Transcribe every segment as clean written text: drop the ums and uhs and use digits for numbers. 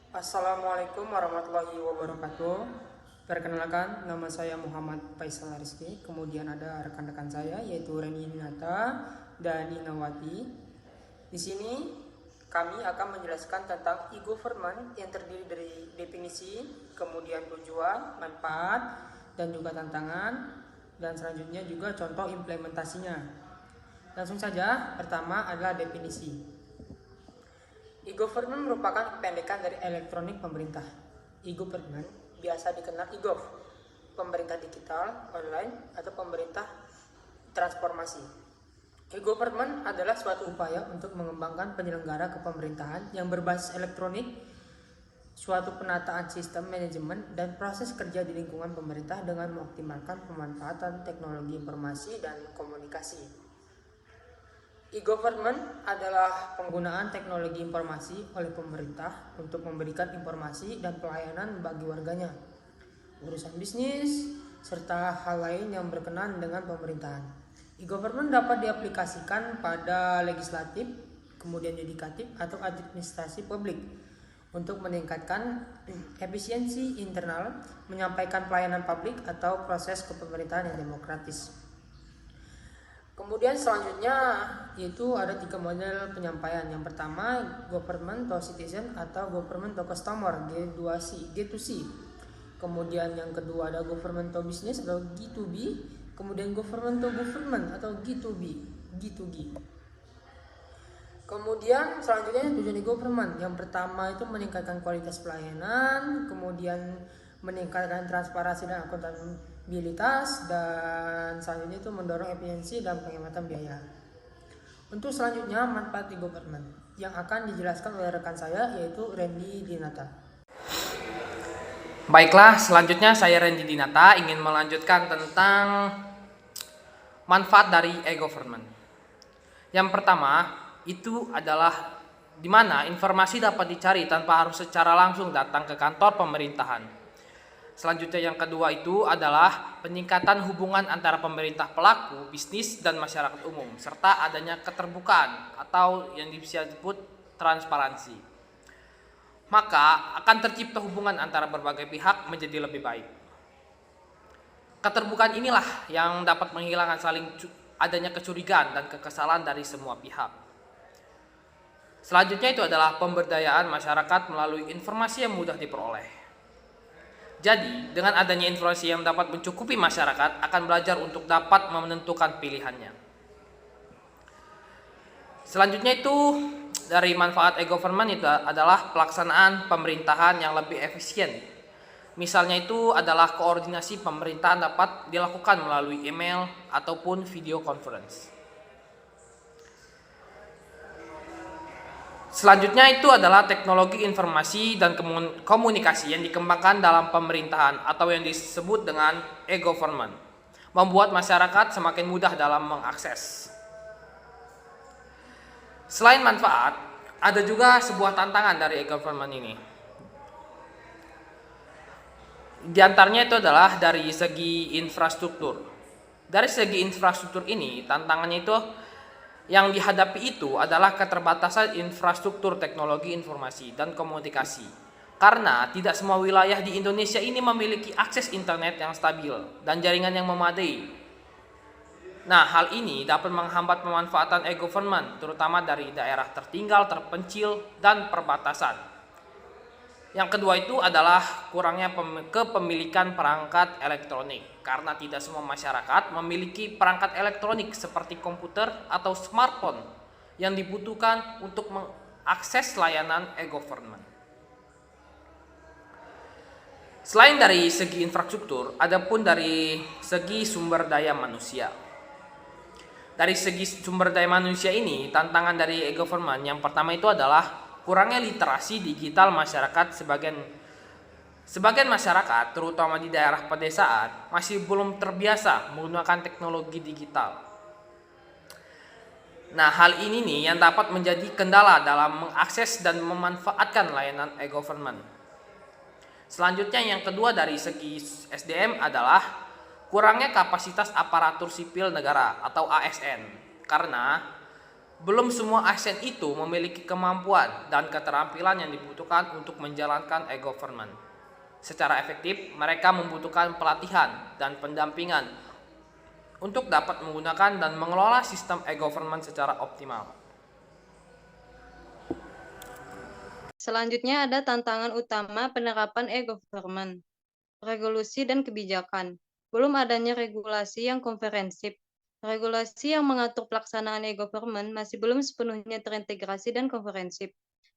Assalamualaikum warahmatullahi wabarakatuh. Perkenalkan, nama saya Muhammad Faisal Rizky. Kemudian ada rekan-rekan saya yaitu Reni Ninata dan Ninawati. Di sini kami akan menjelaskan tentang e-government yang terdiri dari definisi, kemudian tujuan, manfaat, dan juga tantangan, dan selanjutnya juga contoh implementasinya. Langsung saja, pertama adalah definisi. E-government merupakan kependekan dari elektronik pemerintah. E-government biasa dikenal e-gov, pemerintah digital, online, atau pemerintah transformasi. E-government adalah suatu upaya untuk mengembangkan penyelenggara kepemerintahan yang berbasis elektronik, suatu penataan sistem manajemen dan proses kerja di lingkungan pemerintah dengan mengoptimalkan pemanfaatan teknologi informasi dan komunikasi. E-government adalah penggunaan teknologi informasi oleh pemerintah untuk memberikan informasi dan pelayanan bagi warganya, urusan bisnis, serta hal lain yang berkenaan dengan pemerintahan. E-government dapat diaplikasikan pada legislatif, kemudian yudikatif atau administrasi publik untuk meningkatkan efisiensi internal, menyampaikan pelayanan publik atau proses kepemerintahan yang demokratis. Kemudian selanjutnya yaitu ada 3 model penyampaian. Yang pertama government to citizen atau government to customer G2C. Kemudian yang kedua ada government to business atau G2B. Kemudian government to government atau G2G. Kemudian selanjutnya tujuan government. Yang pertama itu meningkatkan kualitas pelayanan, kemudian meningkatkan transparansi dan akuntabilitas, dan selanjutnya itu mendorong efisiensi dan penghematan biaya. Untuk selanjutnya manfaat e-government yang akan dijelaskan oleh rekan saya yaitu Randy Dinata. Baiklah, selanjutnya saya Randy Dinata ingin melanjutkan tentang manfaat dari e-government. Yang pertama itu adalah di mana informasi dapat dicari tanpa harus secara langsung datang ke kantor pemerintahan. Selanjutnya yang kedua itu adalah peningkatan hubungan antara pemerintah pelaku, bisnis, dan masyarakat umum, serta adanya keterbukaan atau yang bisa disebut transparansi. Maka akan tercipta hubungan antara berbagai pihak menjadi lebih baik. Keterbukaan inilah yang dapat menghilangkan adanya kecurigaan dan kekesalan dari semua pihak. Selanjutnya itu adalah pemberdayaan masyarakat melalui informasi yang mudah diperoleh. Jadi, dengan adanya informasi yang dapat mencukupi masyarakat akan belajar untuk dapat menentukan pilihannya. Selanjutnya itu dari manfaat e-government itu adalah pelaksanaan pemerintahan yang lebih efisien. Misalnya itu adalah koordinasi pemerintahan dapat dilakukan melalui email ataupun video conference. Selanjutnya itu adalah teknologi informasi dan komunikasi yang dikembangkan dalam pemerintahan atau yang disebut dengan e-government, membuat masyarakat semakin mudah dalam mengakses. Selain manfaat, ada juga sebuah tantangan dari e-government ini. Di antaranya itu adalah dari segi infrastruktur. Dari segi infrastruktur ini, tantangannya itu yang dihadapi itu adalah keterbatasan infrastruktur teknologi informasi dan komunikasi. Karena tidak semua wilayah di Indonesia ini memiliki akses internet yang stabil dan jaringan yang memadai. Nah, hal ini dapat menghambat pemanfaatan e-government, terutama dari daerah tertinggal, terpencil, dan perbatasan. Yang kedua itu adalah kurangnya kepemilikan perangkat elektronik, karena tidak semua masyarakat memiliki perangkat elektronik seperti komputer atau smartphone yang dibutuhkan untuk mengakses layanan e-government. Selain dari segi infrastruktur, adapun dari segi sumber daya manusia. Dari segi sumber daya manusia ini, tantangan dari e-government yang pertama itu adalah kurangnya literasi digital masyarakat. Sebagian masyarakat, terutama di daerah pedesaan, masih belum terbiasa menggunakan teknologi digital. Nah, hal ini nih yang dapat menjadi kendala dalam mengakses dan memanfaatkan layanan e-government. Selanjutnya yang kedua dari segi SDM adalah kurangnya kapasitas aparatur sipil negara atau ASN. Karena Belum semua ASN itu memiliki kemampuan dan keterampilan yang dibutuhkan untuk menjalankan e-government. Secara efektif, mereka membutuhkan pelatihan dan pendampingan untuk dapat menggunakan dan mengelola sistem e-government secara optimal. Selanjutnya ada tantangan utama penerapan e-government, regulasi dan kebijakan. Belum adanya regulasi yang komprehensif. Regulasi yang mengatur pelaksanaan e-government masih belum sepenuhnya terintegrasi dan komprehensif.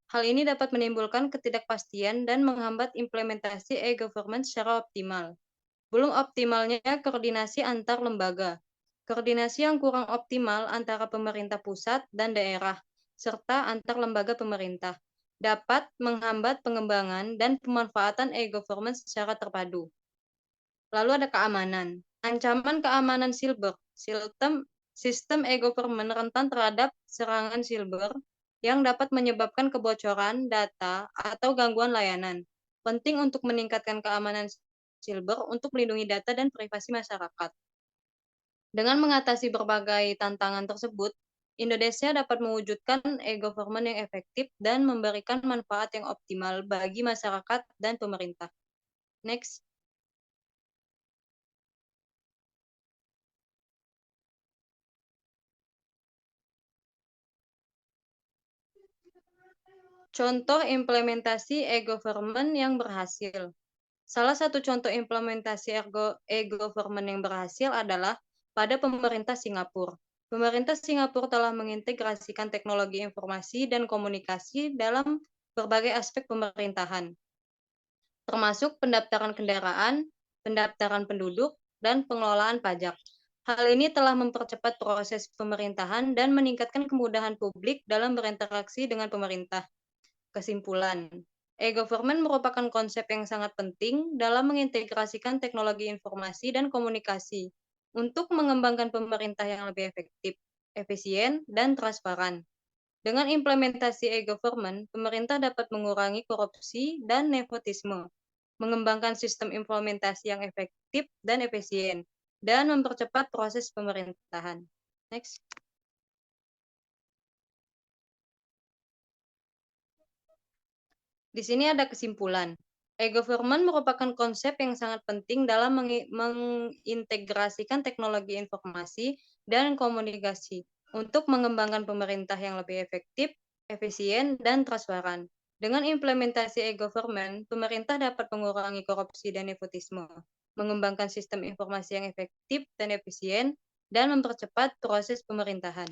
Hal ini dapat menimbulkan ketidakpastian dan menghambat implementasi e-government secara optimal. Belum optimalnya koordinasi antar lembaga. Koordinasi yang kurang optimal antara pemerintah pusat dan daerah, serta antar lembaga pemerintah, dapat menghambat pengembangan dan pemanfaatan e-government secara terpadu. Lalu ada keamanan. Ancaman keamanan siber. Sistem e-government rentan terhadap serangan siber yang dapat menyebabkan kebocoran data atau gangguan layanan. Penting untuk meningkatkan keamanan siber untuk melindungi data dan privasi masyarakat. Dengan mengatasi berbagai tantangan tersebut, Indonesia dapat mewujudkan e-government yang efektif dan memberikan manfaat yang optimal bagi masyarakat dan pemerintah. Next. Contoh implementasi e-government yang berhasil. Salah satu contoh implementasi e-government yang berhasil adalah pada pemerintah Singapura. Pemerintah Singapura telah mengintegrasikan teknologi informasi dan komunikasi dalam berbagai aspek pemerintahan, termasuk pendaftaran kendaraan, pendaftaran penduduk, dan pengelolaan pajak. Hal ini telah mempercepat proses pemerintahan dan meningkatkan kemudahan publik dalam berinteraksi dengan pemerintah. Kesimpulan, e-government merupakan konsep yang sangat penting dalam mengintegrasikan teknologi informasi dan komunikasi untuk mengembangkan pemerintah yang lebih efektif, efisien, dan transparan. Dengan implementasi e-government, pemerintah dapat mengurangi korupsi dan nepotisme, mengembangkan sistem implementasi yang efektif dan efisien, dan mempercepat proses pemerintahan. Next. Di sini ada kesimpulan. E-government merupakan konsep yang sangat penting dalam mengintegrasikan teknologi informasi dan komunikasi untuk mengembangkan pemerintah yang lebih efektif, efisien, dan transparan. Dengan implementasi e-government, pemerintah dapat mengurangi korupsi dan nepotisme, mengembangkan sistem informasi yang efektif dan efisien, dan mempercepat proses pemerintahan.